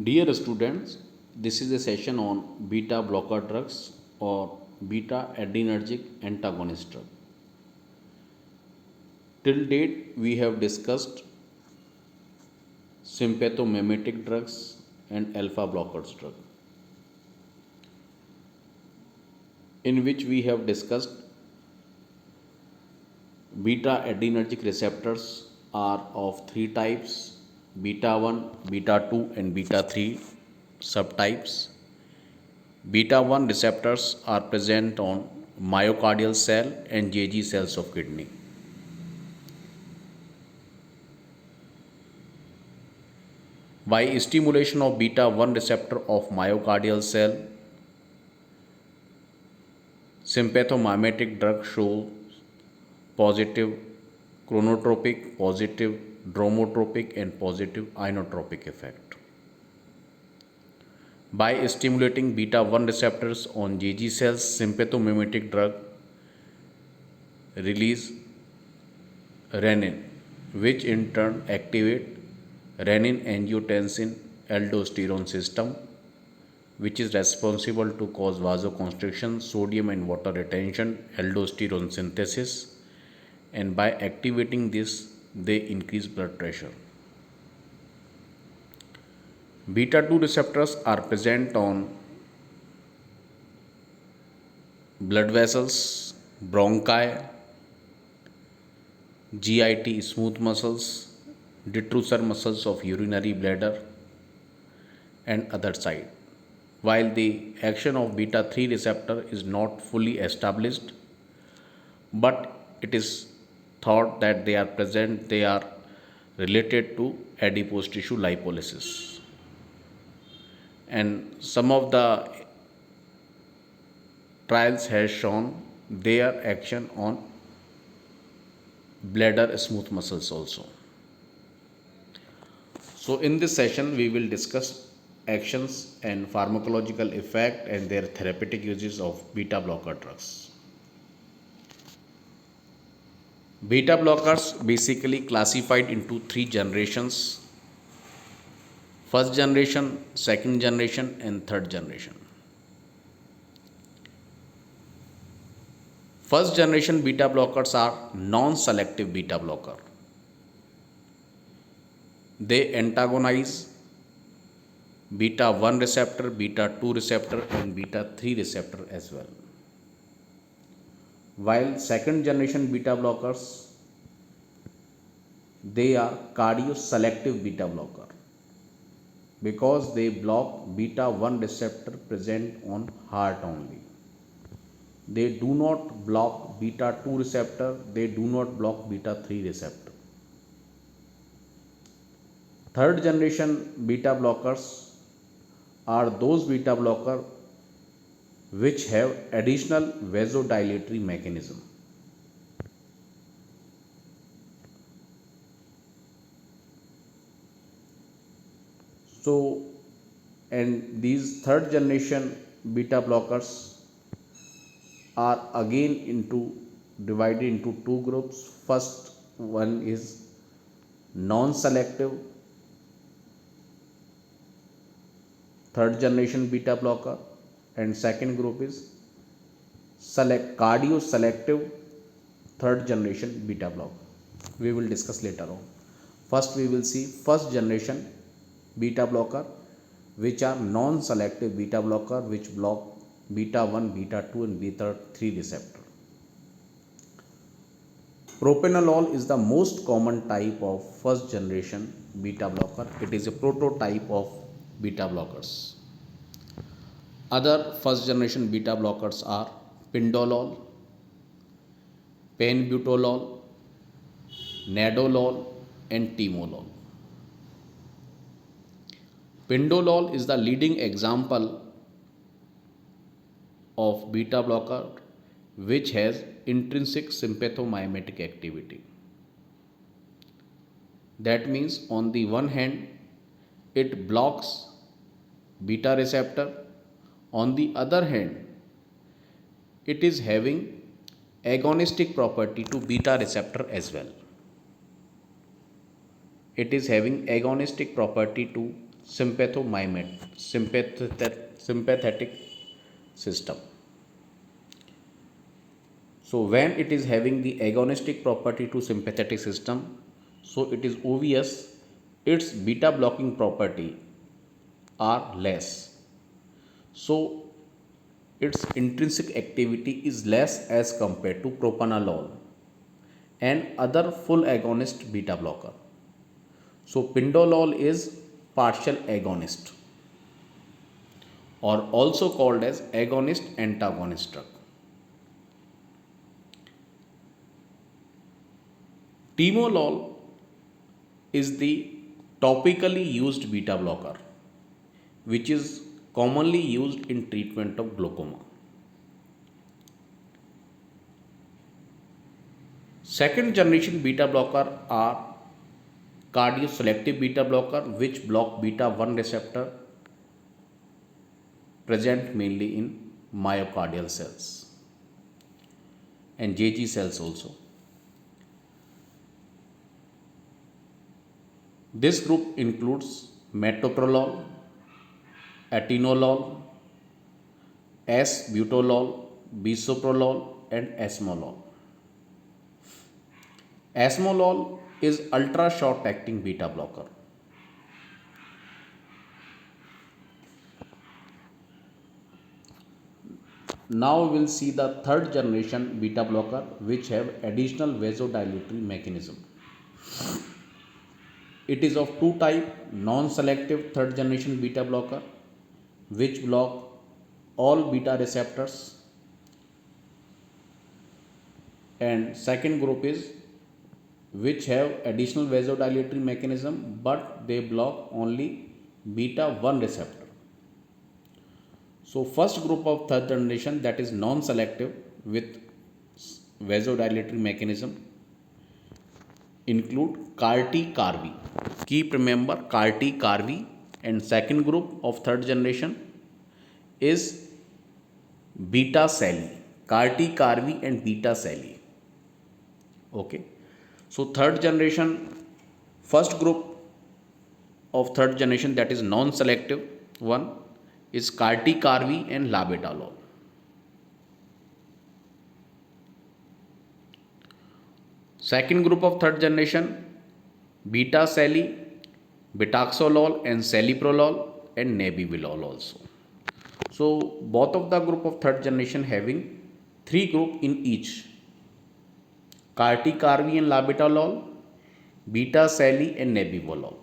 Dear students, this is a session on beta blocker drugs or beta adrenergic antagonist drug. Till date, we have discussed sympathomimetic drugs and alpha blockers drug, in which we have discussed beta adrenergic receptors are of three types: beta 1, beta 2, and beta 3 subtypes. Beta 1 receptors are present on myocardial cell and JG cells of kidney. By stimulation of beta 1 receptor of myocardial cell, sympathomimetic drug shows positive chronotropic, positive dromotropic, and positive inotropic effect. By stimulating beta 1 receptors on JG cells, sympathomimetic drug release renin, which in turn activate renin-angiotensin aldosterone system, which is responsible to cause vasoconstriction, sodium and water retention, aldosterone synthesis, and by activating this, they increase blood pressure. Beta 2 receptors are present on blood vessels, bronchi, GIT smooth muscles, detrusor muscles of urinary bladder, and other side. While the action of beta 3 receptor is not fully established, but it is thought that they are related to adipose tissue lipolysis. And some of the trials has shown their action on bladder smooth muscles also. So in this session we will discuss actions and pharmacological effect and their therapeutic uses of beta blocker drugs. Beta blockers basically classified into three generations: first generation, second generation, and third generation. First generation beta blockers are non-selective beta blocker. They antagonize beta 1 receptor, beta 2 receptor, and beta 3 receptor as well. While second generation beta blockers, they are cardioselective beta blocker because they block beta 1 receptor present on heart only. They do not block beta 2 receptor, they do not block beta 3 receptor. Third generation beta blockers are those beta blocker which have additional vasodilatory mechanism. So, and these third generation beta blockers are again divided into two groups. First one is non-selective third generation beta blocker, and second group is cardioselective third generation beta blocker. We will discuss later on. First we will see first generation beta blocker, which are non-selective beta blocker which block beta 1, beta 2, and beta 3 receptor. Propranolol is the most common type of first generation beta blocker. It is a prototype of beta blockers. Other first generation beta blockers are pindolol, penbutolol, nadolol, and timolol. Pindolol is the leading example of beta blocker which has intrinsic sympathomimetic activity. That means on the one hand it blocks beta receptor, on the other hand it is having agonistic property to beta receptor as well. It is having agonistic property to sympathetic system. So when it is having the agonistic property to sympathetic system, so it is obvious its beta blocking property are less. So its intrinsic activity is less as compared to propranolol and other full agonist beta blocker. So pindolol is partial agonist or also called as agonist antagonist drug. Timolol is the topically used beta blocker which is commonly used in treatment of glaucoma. Second generation beta blocker are cardioselective beta blocker which block beta 1 receptor present mainly in myocardial cells and JG cells also. This group includes metoprolol, atenolol, S-butolol, bisoprolol and esmolol. Esmolol is ultra short acting beta blocker. Now we will see the third generation beta blocker which have additional vasodilatory mechanism. It is of two type, non-selective third generation beta blocker which block all beta receptors, and second group is which have additional vasodilatory mechanism but they block only beta 1 receptor. So first group of third generation, that is non-selective with vasodilatory mechanism, include Carty-Carvey. Keep remember Carty-Carvey. And second group of third generation is beta-Sally. Carty-Carvey and beta-Sally. Okay. So third generation, first group of third generation, that is non-selective one, is Carty-Carvey and labetalol. Second group of third generation, beta-Sally, betaxolol and saliprolol and nebivolol also. So both of the group of third generation having three group in each, Carty-Carvey and labetalol, beta-Sally and nebivolol.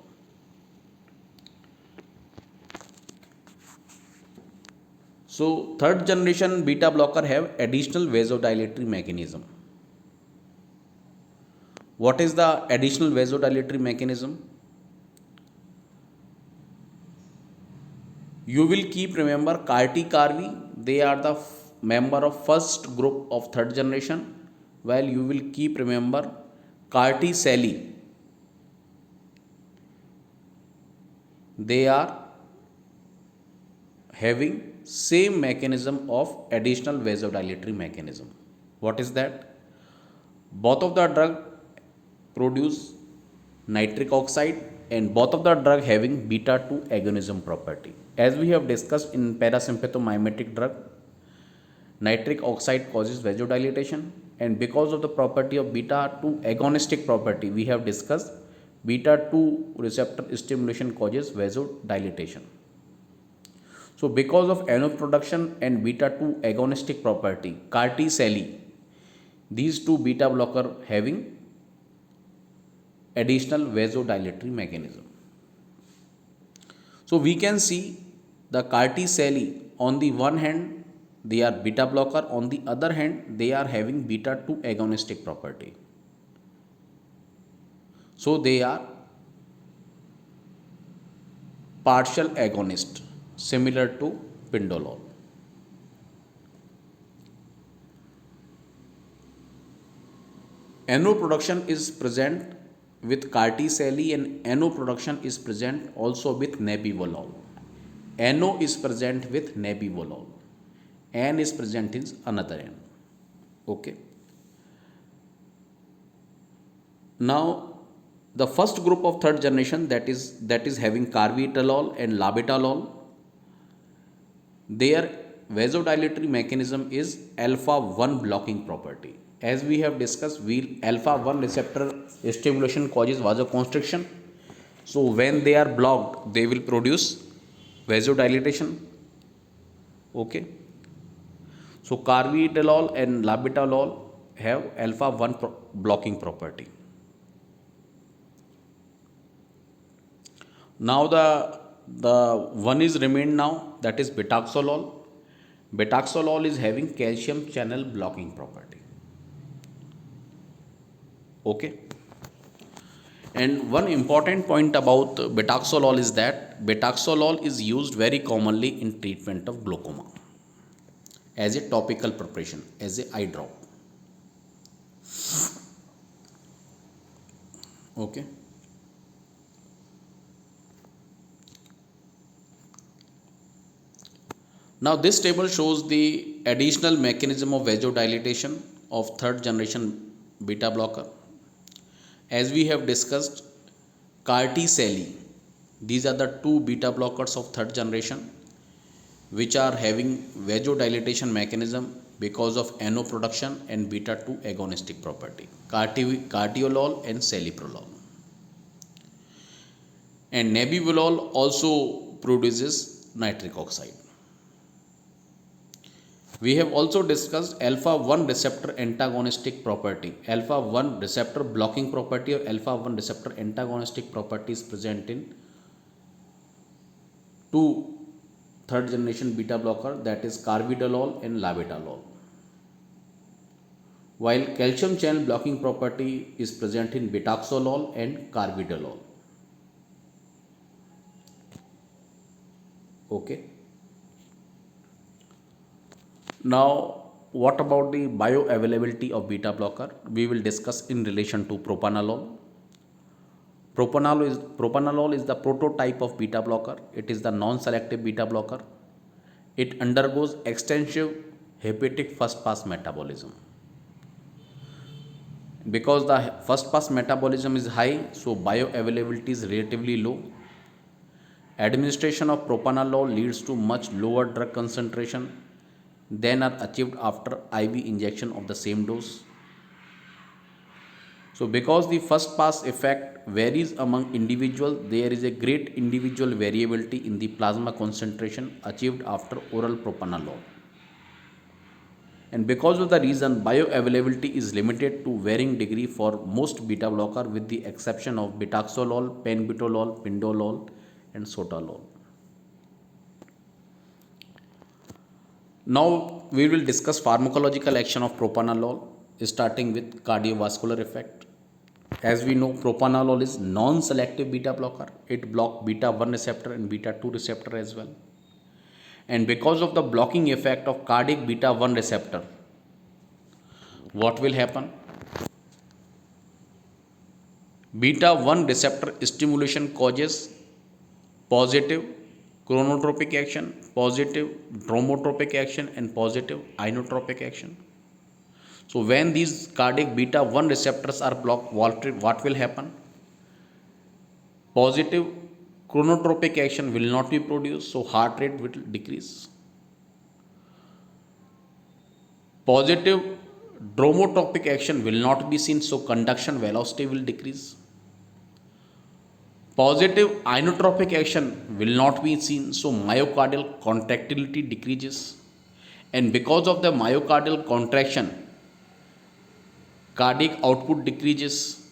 So third generation beta blocker have additional vasodilatory mechanism. What is the additional vasodilatory mechanism? You will keep remember Carty-Carvey, they are the member of first group of third generation, while you will keep remember Carty-Sally, they are having same mechanism of additional vasodilatory mechanism. What is that? Both of the drug produce nitric oxide and both of the drug having beta 2 agonism property. As we have discussed in parasympathomimetic drug, nitric oxide causes vasodilatation, and because of the property of beta 2 agonistic property we have discussed, beta 2 receptor stimulation causes vasodilatation. So because of NO production and beta 2 agonistic property, Carty-Sally, these two beta blocker having additional vasodilatory mechanism. So we can see the Carty-Sally, on the one hand they are beta blocker, on the other hand they are having beta 2 agonistic property. So they are partial agonist, similar to pindolol. NO production is present with Carty-Sally and NO production is present also with nebivolol. NO is present with nebivolol. N is present in another N. Okay. Now The first group of third generation, that is having carvedilol and labetalol, their vasodilatory mechanism is alpha 1 blocking property. As we have discussed, alpha 1 receptor stimulation causes vasoconstriction. So when they are blocked, they will produce vasodilatation. Okay. So carvedilol and labetalol have alpha 1 blocking property. Now the one is remained now, that is betaxolol. Betaxolol is having calcium channel blocking property. Okay. And one important point about betaxolol is that betaxolol is used very commonly in treatment of glaucoma as a topical preparation, as a eye drop. Okay. Now this table shows the additional mechanism of vasodilatation of third generation beta blocker. As we have discussed, Cartiseli, these are the two beta blockers of third generation which are having vasodilatation mechanism because of NO production and beta 2 agonistic property, cardiolol and celiprolol. And nebivolol also produces nitric oxide. We have also discussed alpha 1 receptor antagonistic property. Alpha 1 receptor blocking property or alpha 1 receptor antagonistic property is present in two third generation beta blocker, that is carvedilol and labetalol. While calcium channel blocking property is present in betaxolol and carvedilol. Okay. Now, what about the bioavailability of beta blocker? We will discuss in relation to propranolol. Propranolol is the prototype of beta blocker. It is the non-selective beta blocker. It undergoes extensive hepatic first pass metabolism. Because the first pass metabolism is high, so bioavailability is relatively low. Administration of propranolol leads to much lower drug concentration than are achieved after IV injection of the same dose. So because the first pass effect varies among individuals, there is a great individual variability in the plasma concentration achieved after oral propranolol. And because of the reason, bioavailability is limited to varying degree for most beta blocker with the exception of betaxolol, penbutolol, pindolol and sotalol. Now we will discuss pharmacological action of propranolol, starting with cardiovascular effect. As we know, propranolol is non-selective beta blocker. It blocks beta 1 receptor and beta 2 receptor as well. And because of the blocking effect of cardiac beta 1 receptor, what will happen? Beta 1 receptor stimulation causes positive chronotropic action, positive dromotropic action and positive inotropic action. So when these cardiac beta 1 receptors are blocked, what will happen? Positive chronotropic action will not be produced, so heart rate will decrease. Positive dromotropic action will not be seen, so conduction velocity will decrease. Positive inotropic action will not be seen, so myocardial contractility decreases. And because of the myocardial contraction, cardiac output decreases.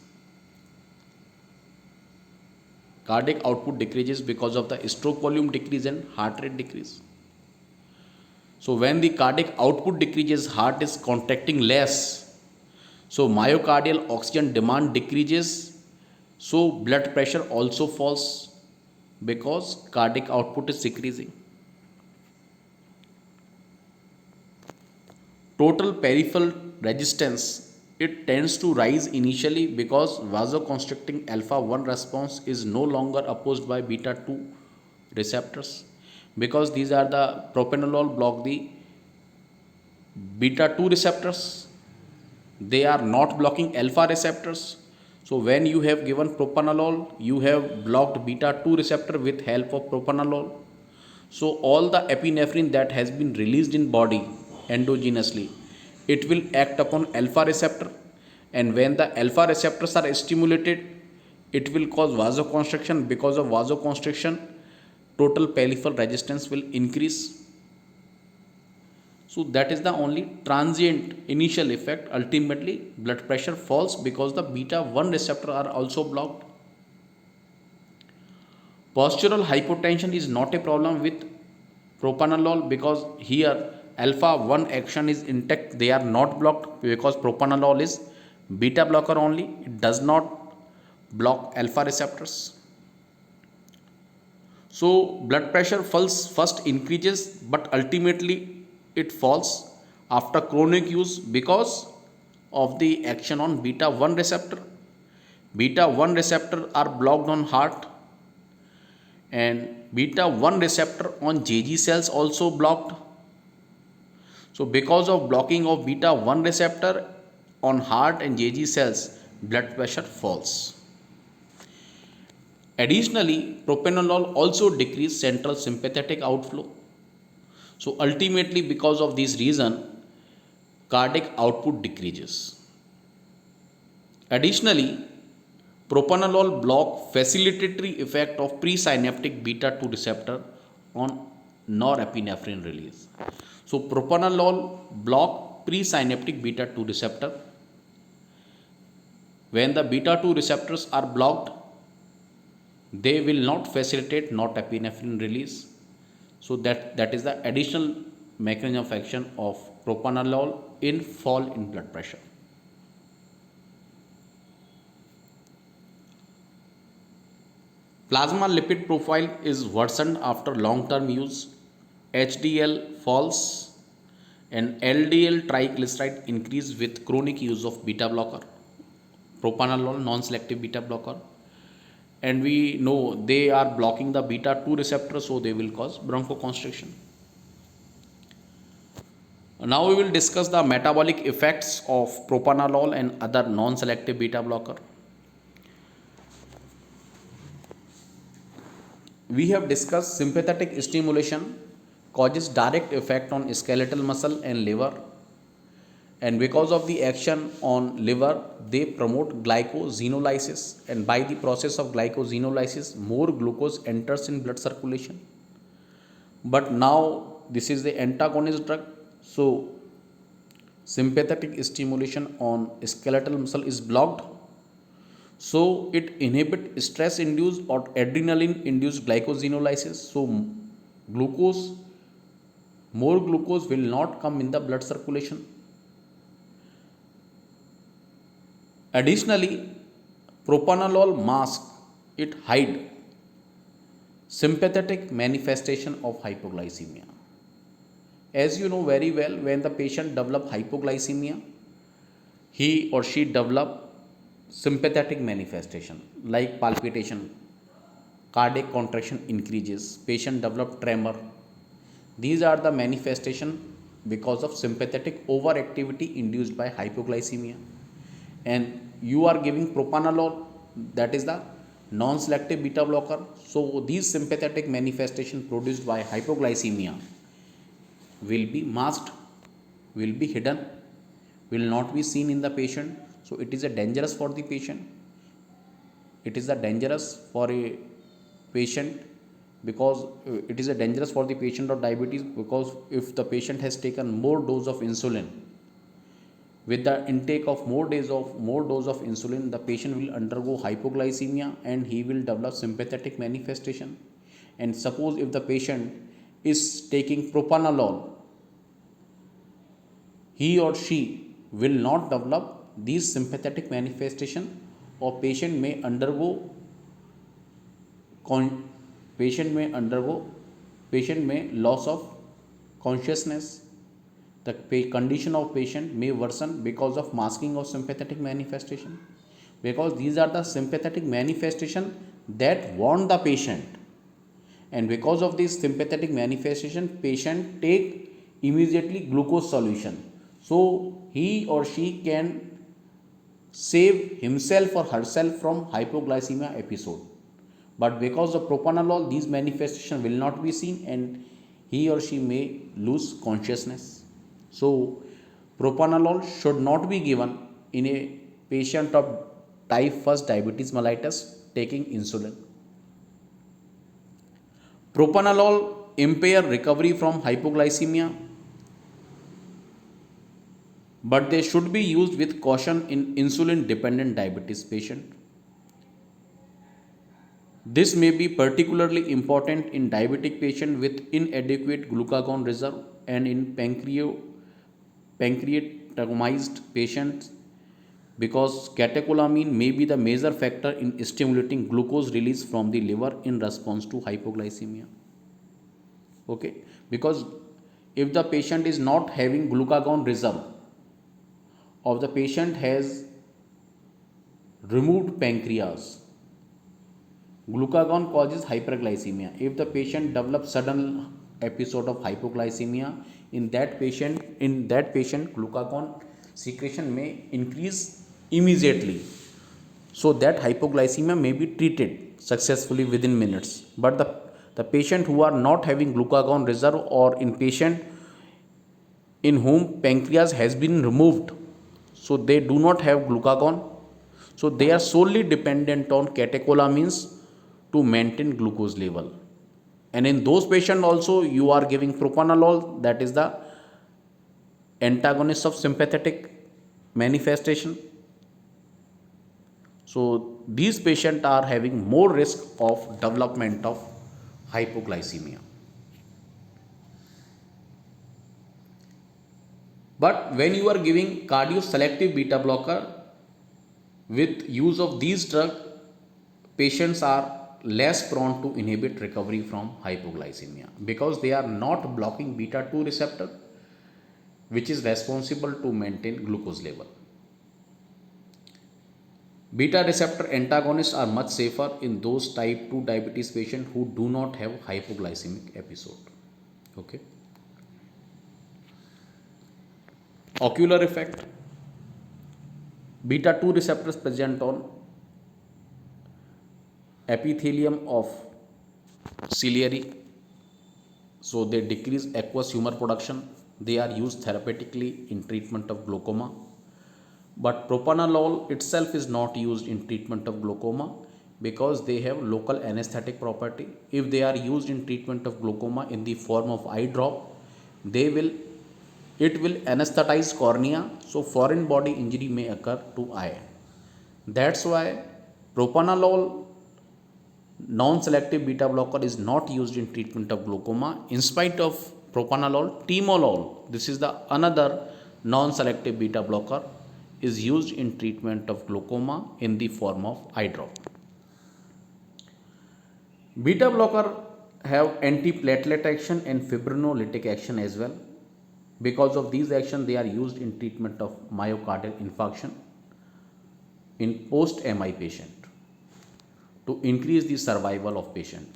Cardiac output decreases because of the stroke volume decrease and heart rate decrease. So when the cardiac output decreases, heart is contracting less. So myocardial oxygen demand decreases. So blood pressure also falls because cardiac output is decreasing. Total peripheral resistance, it tends to rise initially because vasoconstricting alpha 1 response is no longer opposed by beta 2 receptors, because these are the propranolol block the beta 2 receptors. They are not blocking alpha receptors. So when you have given propanolol, you have blocked beta 2 receptor with help of propanolol. So all the epinephrine that has been released in body endogenously, it will act upon alpha receptor, and when the alpha receptors are stimulated, it will cause vasoconstriction. Because of vasoconstriction, total peripheral resistance will increase. So that is the only transient initial effect. Ultimately blood pressure falls because the beta 1 receptor are also blocked. Postural hypotension is not a problem with propanolol because here alpha 1 action is intact. They are not blocked because propanolol is beta blocker only. It does not block alpha receptors. So blood pressure first increases, but ultimately it falls after chronic use because of the action on beta 1 receptor. Beta 1 receptor are blocked on heart, and beta 1 receptor on JG cells also blocked. So because of blocking of beta 1 receptor on heart and JG cells, blood pressure falls. Additionally, propranolol also decreases central sympathetic outflow. So ultimately, because of this reason, cardiac output decreases. Additionally, propranolol block facilitatory effect of presynaptic beta 2 receptor on norepinephrine release. So propranolol block presynaptic beta 2 receptor. When the beta 2 receptors are blocked, they will not facilitate norepinephrine release. So that is the additional mechanism of action of propranolol in fall in blood pressure. Plasma lipid profile is worsened after long term use. HDL falls and LDL triglyceride increase with chronic use of beta blocker, propranolol non selective beta blocker, and we know they are blocking the beta 2 receptor, so they will cause bronchoconstriction. Now we will discuss the metabolic effects of propranolol and other non selective beta blocker. We have discussed sympathetic stimulation causes direct effect on skeletal muscle and liver, and because of the action on liver, they promote glycosenolysis, and by the process of glycosenolysis, more glucose enters in blood circulation. But now this is the antagonist drug, so sympathetic stimulation on skeletal muscle is blocked, so it inhibit stress induced or adrenaline induced glycosenolysis. So glucose more glucose will not come in the blood circulation. Additionally, propranolol mask, it hide sympathetic manifestation of hypoglycemia. As you know very well, when the patient develop hypoglycemia, he or she develop sympathetic manifestation like palpitation, cardiac contraction increases, patient develop tremor. These are the manifestation because of sympathetic overactivity induced by hypoglycemia. And you are giving propranolol, that is the non selective beta blocker. So these sympathetic manifestation produced by hypoglycemia will be masked, will be hidden, will not be seen in the patient. So it is a dangerous for the patient. It is a dangerous for a patient because it is a dangerous for the patient of diabetes, because if the patient has taken more dose of insulin, with the intake of more dose of insulin, the patient will undergo hypoglycemia and he will develop sympathetic manifestation. And suppose if the patient is taking propranolol, he or she will not develop these sympathetic manifestation, or patient may undergo loss of consciousness. The condition of patient may worsen because of masking of sympathetic manifestation, because these are the sympathetic manifestation that warn the patient, and because of this sympathetic manifestation, patient take immediately glucose solution, so he or she can save himself or herself from hypoglycemia episode. But because of propranolol, these manifestations will not be seen and he or she may lose consciousness. So, propranolol should not be given in a patient of type 1 diabetes mellitus taking insulin. Propranolol impair recovery from hypoglycemia, but they should be used with caution in insulin dependent diabetes patient. This may be particularly important in diabetic patient with inadequate glucagon reserve and in pancreatomized patients because catecholamine may be the major factor in stimulating glucose release from the liver in response to hypoglycemia. Okay, because if the patient is not having glucagon reserve or the patient has removed pancreas, glucagon causes hyperglycemia. If the patient develops sudden episode of hypoglycemia, in that patient glucagon secretion may increase immediately. So that hypoglycemia may be treated successfully within minutes. But the patient who are not having glucagon reserve or in patient in whom pancreas has been removed, so they do not have glucagon, so they are solely dependent on catecholamines to maintain glucose level. And in those patients also you are giving propranolol, that is the antagonist of sympathetic manifestation. So these patients are having more risk of development of hypoglycemia. But when you are giving cardioselective beta blocker, with use of these drugs, patients are less prone to inhibit recovery from hypoglycemia because they are not blocking beta 2 receptor, which is responsible to maintain glucose level. Beta receptor antagonists are much safer in those type 2 diabetes patients who do not have hypoglycemic episode. Okay. Ocular effect. Beta 2 receptors present on epithelium of ciliary, so they decrease aqueous humor production. They are used therapeutically in treatment of glaucoma. But propranolol itself is not used in treatment of glaucoma because they have local anesthetic property. If they are used in treatment of glaucoma in the form of eye drop, it will anesthetize cornea, so foreign body injury may occur to eye. That's why propranolol non-selective beta blocker is not used in treatment of glaucoma. In spite of propranolol, timolol, this is the another non-selective beta blocker, is used in treatment of glaucoma in the form of eye drop. Beta blocker have antiplatelet action and fibrinolytic action as well. Because of these actions, they are used in treatment of myocardial infarction in post-MI patient to increase the survival of patient.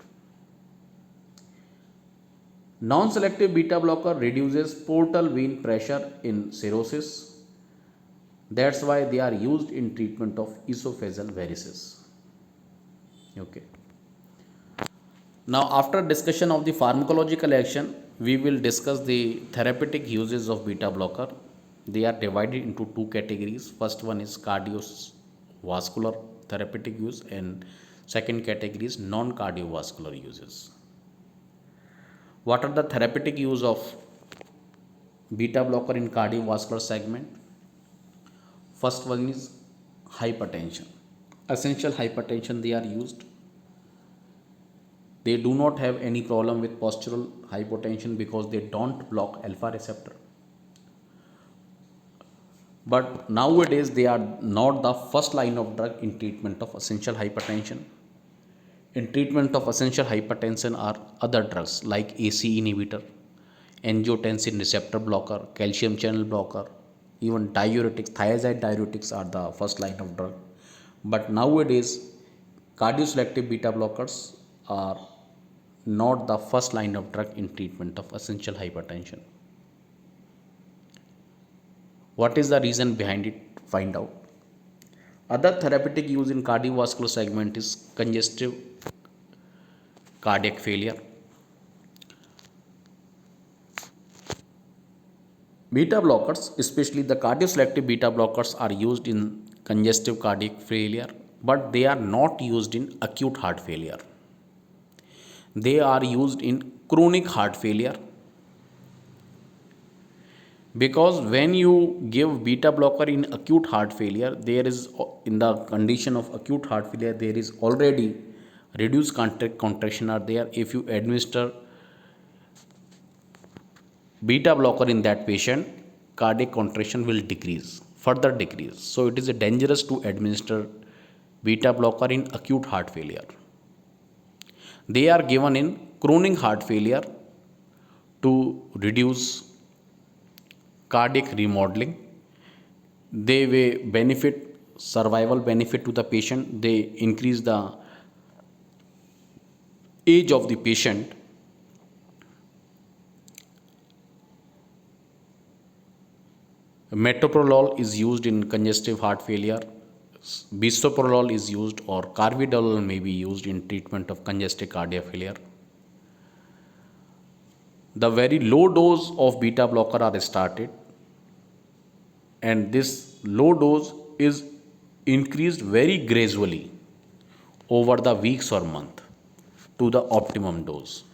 Non-selective beta blocker reduces portal vein pressure in cirrhosis. That's why they are used in treatment of esophageal varices. Okay. Now, after discussion of the pharmacological action, we will discuss the therapeutic uses of beta blocker. They are divided into two categories. First one is cardiovascular therapeutic use and second category is non-cardiovascular uses. What are the therapeutic use of beta blocker in cardiovascular segment? First one is hypertension. Essential hypertension they are used. They do not have any problem with postural hypotension because they don't block alpha receptor. But nowadays they are not the first line of drug in treatment of essential hypertension. In treatment of essential hypertension are other drugs like AC inhibitor, angiotensin receptor blocker, calcium channel blocker, even diuretics, thiazide diuretics are the first line of drug. But nowadays cardioselective beta blockers are not the first line of drug in treatment of essential hypertension. What is the reason behind it? Find out. Other therapeutic use in cardiovascular segment is congestive cardiac failure. Beta blockers, especially the cardioselective beta blockers, are used in congestive cardiac failure, but they are not used in acute heart failure. They are used in chronic heart failure, because when you give beta blocker in acute heart failure, there is, in the condition of acute heart failure, there is already reduced contraction are there. If you administer beta blocker in that patient, cardiac contraction will further decrease. So it is dangerous to administer beta blocker in acute heart failure. They are given in chronic heart failure to reduce cardiac remodeling. They will benefit, survival benefit to the patient. They increase the age of the patient. Metoprolol is used in congestive heart failure. Bisoprolol is used, or carvedilol may be used in treatment of congestive cardiac failure. The very low dose of beta blocker are started, and this low dose is increased very gradually over the weeks or month to the optimum dose.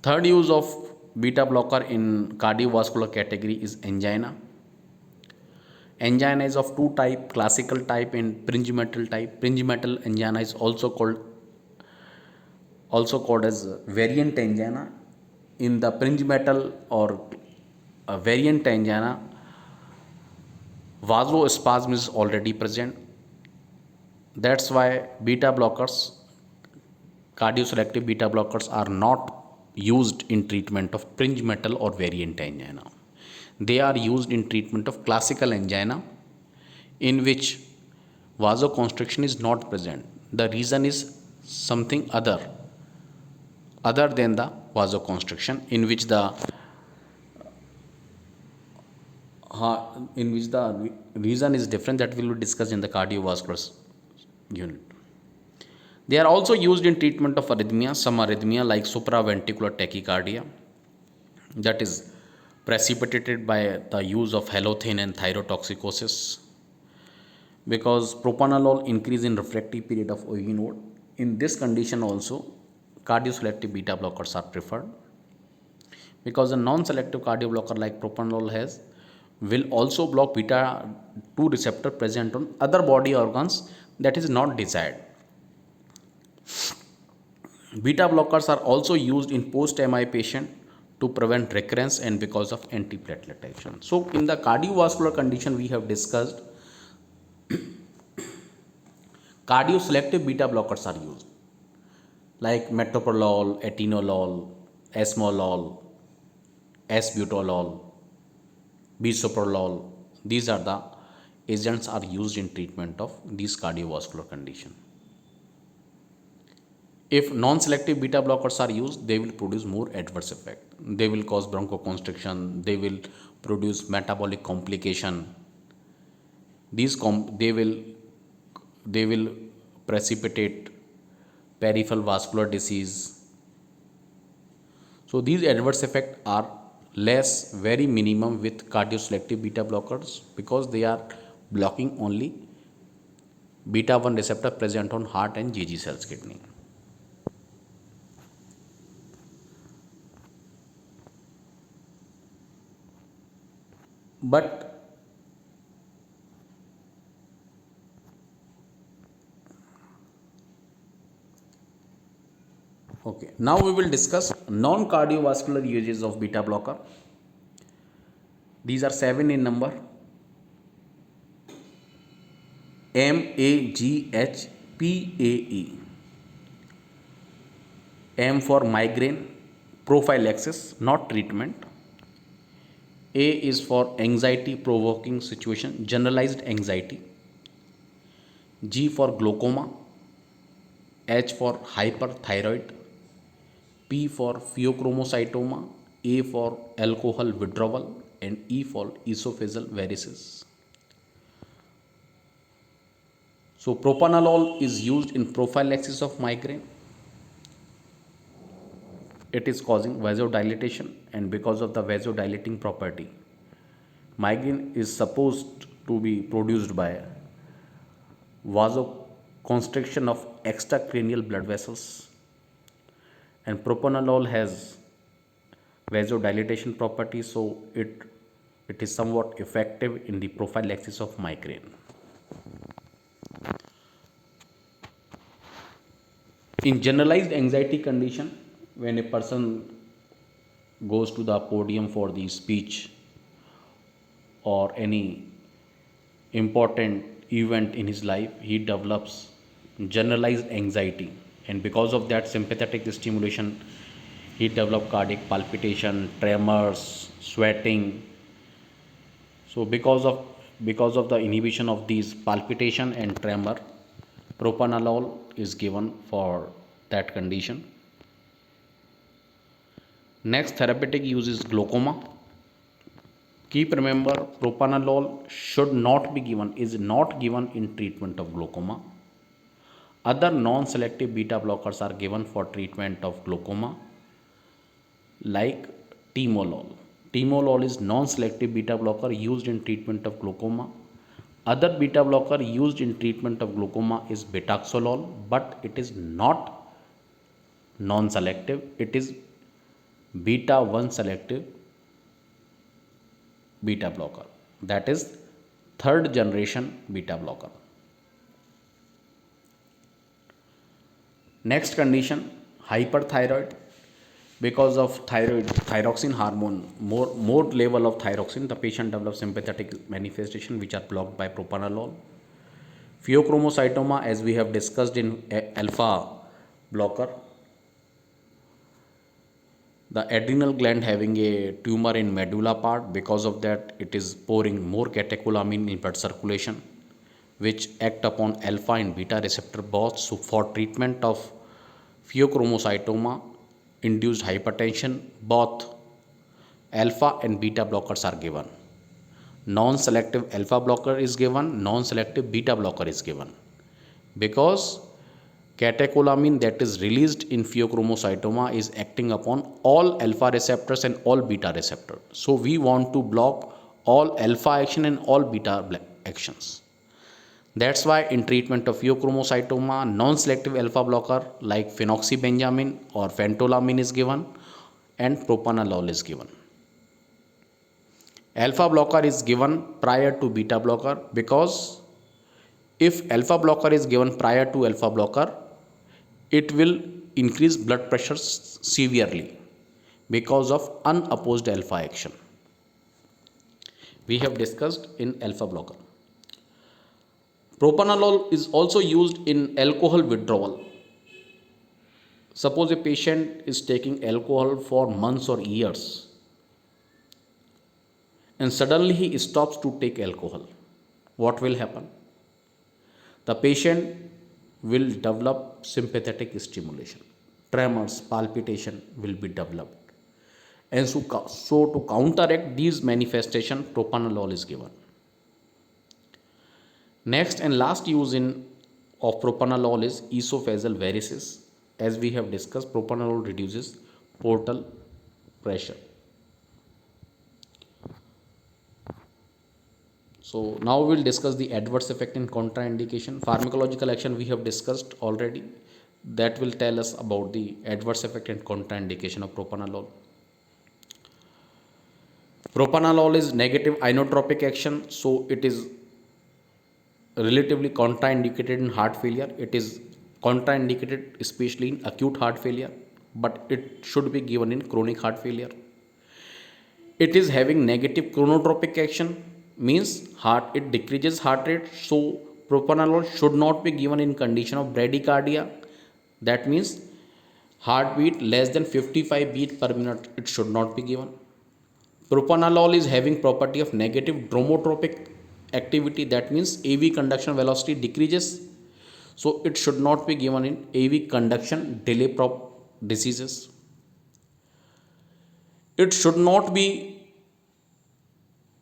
Third use of beta blocker in cardiovascular category is angina. Angina is of two type, classical type and prinzmetal type. Prinzmetal angina is also called as variant angina. In the prinzmetal or variant angina, vasospasm is already present. That's why beta blockers, cardioselective beta blockers, are not used in treatment of prinzmetal or variant angina. They are used in treatment of classical angina, in which vasoconstriction is not present. The reason is something other than the vasoconstriction, in which the reason is different, that will be discussed in the cardiovascular unit. They are also used in treatment of arrhythmia. Some arrhythmia like supraventricular tachycardia, that is precipitated by the use of halothane and thyrotoxicosis, because propranolol increase in refractory period of OE node. In this condition also, cardioselective beta blockers are preferred, because a non-selective cardio blocker like propranolol will also block beta 2 receptor present on other body organs, that is not desired. Beta blockers are also used in post-MI patient to prevent recurrence and because of antiplatelet action. So in the cardiovascular condition, we have discussed cardioselective beta blockers are used, like metoprolol, atenolol, esmolol, esbuterol, bisoprolol. These are the agents are used in treatment of these cardiovascular condition. If non-selective beta blockers are used, they will produce more adverse effect. They will cause bronchoconstriction. They will produce metabolic complication. They will precipitate peripheral vascular disease. So these adverse effects are less, very minimum with cardioselective beta blockers, because they are blocking only beta 1 receptor present on heart and GG cells kidney. But okay, now we will discuss non-cardiovascular uses of beta blocker. These are 7 in number. MAGHPAE. M for migraine, prophylaxis, not treatment. A is for anxiety provoking situation, generalized anxiety. G for glaucoma. H for hyperthyroid. P for pheochromocytoma. A for alcohol withdrawal, and E for esophageal varices. So propranolol is used in prophylaxis of migraine. It is causing vasodilatation, and because of the vasodilating property, migraine is supposed to be produced by vasoconstriction of extracranial blood vessels, and propranolol has vasodilatation property, so it is somewhat effective in the prophylaxis of migraine. In generalized anxiety condition, when a person goes to the podium for the speech or any important event in his life, he develops generalized anxiety, and because of that sympathetic stimulation, he develops cardiac palpitation, tremors, sweating. So because of the inhibition of these palpitation and tremor, propranolol is given for that condition. Next therapeutic use is glaucoma. Keep remember, propranolol is not given in treatment of glaucoma. Other non-selective beta blockers are given for treatment of glaucoma, like timolol. Timolol is non-selective beta blocker used in treatment of glaucoma. Other beta blocker used in treatment of glaucoma is betaxolol, but it is not non-selective. It is beta 1 selective beta blocker, that is third generation beta blocker. Next condition, hyperthyroid. Because of thyroxine hormone, more level of thyroxine, the patient develops sympathetic manifestation which are blocked by propranolol. Pheochromocytoma, as we have discussed in alpha blocker, the adrenal gland having a tumor in medulla part, because of that it is pouring more catecholamine in blood circulation, which act upon alpha and beta receptor both. So for treatment of pheochromocytoma induced hypertension, both alpha and beta blockers are given. Non-selective alpha blocker is given, non-selective beta blocker is given, because catecholamine that is released in pheochromocytoma is acting upon all alpha receptors and all beta receptors. So we want to block all alpha action and all beta actions. That's why in treatment of pheochromocytoma, non-selective alpha blocker like phenoxybenzaimine or phentolamine is given, and propranolol is given. Alpha blocker is given prior to beta blocker, because if alpha blocker is given prior to alpha blocker, it will increase blood pressure severely because of unopposed alpha action. We have discussed in alpha blocker. Propranolol is also used in alcohol withdrawal. Suppose a patient is taking alcohol for months or years, and suddenly he stops to take alcohol. What will happen? The patient will develop sympathetic stimulation. Tremors, palpitation will be developed. And so to counteract these manifestations, propranolol is given. Next and last use of propranolol is esophageal varices. As we have discussed, propranolol reduces portal pressure. So now we will discuss the adverse effect and contraindication. Pharmacological action we have discussed already. That will tell us about the adverse effect and contraindication of propranolol. Propranolol is negative inotropic action, so it is relatively contraindicated in heart failure. It is contraindicated especially in acute heart failure, but it should be given in chronic heart failure. It is having negative chronotropic action, means it decreases heart rate, so propranolol should not be given in condition of bradycardia. That means heartbeat less than 55 beats per minute, it should not be given. Propranolol is having property of negative dromotropic activity, that means AV conduction velocity decreases, so it should not be given in AV conduction delay diseases. It should not be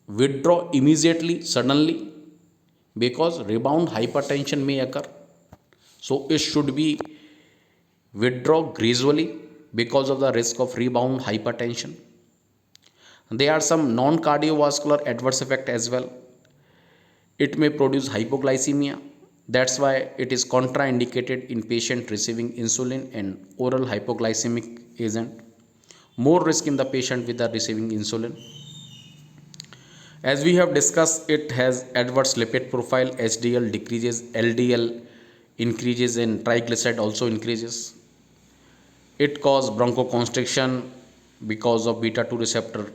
withdraw immediately, suddenly, because rebound hypertension may occur. So it should be withdraw gradually because of the risk of rebound hypertension. There are some non-cardiovascular adverse effect as well. It may produce hypoglycemia. That's why it is contraindicated in patient receiving insulin and oral hypoglycemic agent. More risk in the patient with the receiving insulin. As we have discussed, it has adverse lipid profile. HDL decreases, LDL increases, and triglyceride also increases. It causes bronchoconstriction because of beta 2 receptor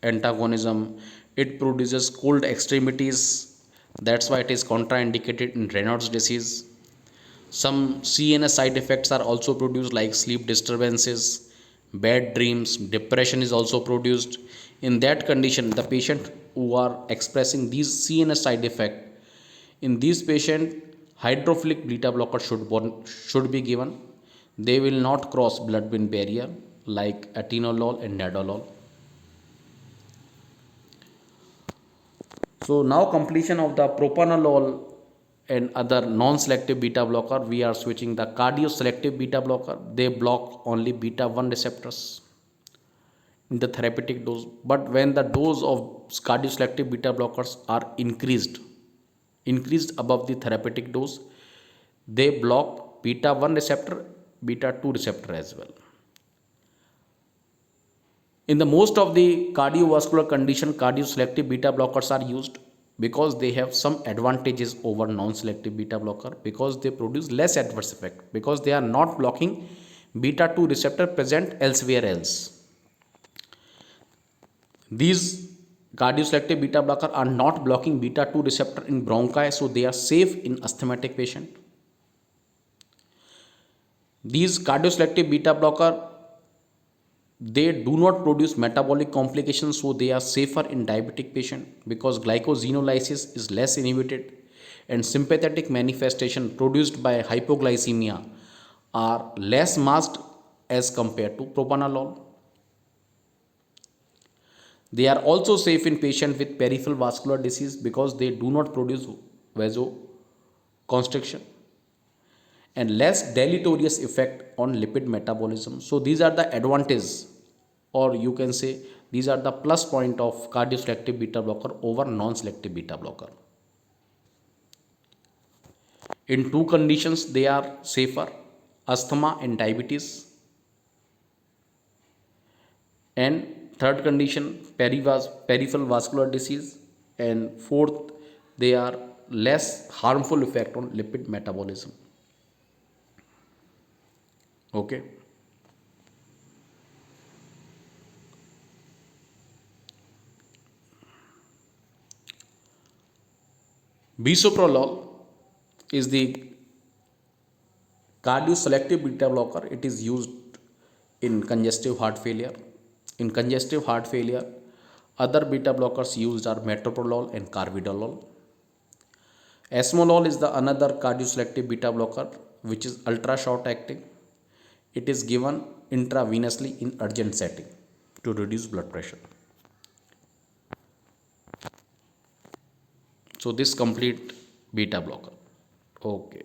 antagonism. It produces cold extremities. That's why it is contraindicated in Raynaud's disease. Some CNS side effects are also produced, like sleep disturbances, bad dreams, depression is also produced. In that condition, the patient who are expressing these CNS side effect, in these patient, hydrophilic beta blocker should be given. They will not cross blood-brain barrier like atenolol and nadolol. So now completion of the propranolol and other non-selective beta blocker, we are switching the cardio-selective beta blocker. They block only beta 1 receptors in the therapeutic dose. But when the dose of cardio-selective beta blockers are increased above the therapeutic dose, they block beta 1 receptor, beta 2 receptor as well. In the most of the cardiovascular condition, cardio-selective beta blockers are used because they have some advantages over non-selective beta blocker, because they produce less adverse effect, because they are not blocking beta 2 receptor present elsewhere else. These cardio-selective beta blocker are not blocking beta 2 receptor in bronchi, so they are safe in asthmatic patient. These cardio-selective beta blocker, they do not produce metabolic complications, so they are safer in diabetic patient because glycosenolysis is less inhibited, and sympathetic manifestation produced by hypoglycemia are less masked as compared to propranolol. They are also safe in patient with peripheral vascular disease because they do not produce vasoconstriction and less deleterious effect on lipid metabolism. So these are the advantages, or you can say these are the plus point of cardio-selective beta blocker over non-selective beta blocker. In two conditions they are safer: asthma and diabetes, and third condition peripheral vascular disease, and fourth they are less harmful effect on lipid metabolism. Okay. Bisoprolol is the cardio-selective beta blocker. It is used in congestive heart failure. In congestive heart failure, other beta blockers used are metoprolol and carvedilol. Esmolol is the another cardio-selective beta blocker which is ultra short acting. It is given intravenously in urgent setting to reduce blood pressure. So this complete beta blocker. Okay.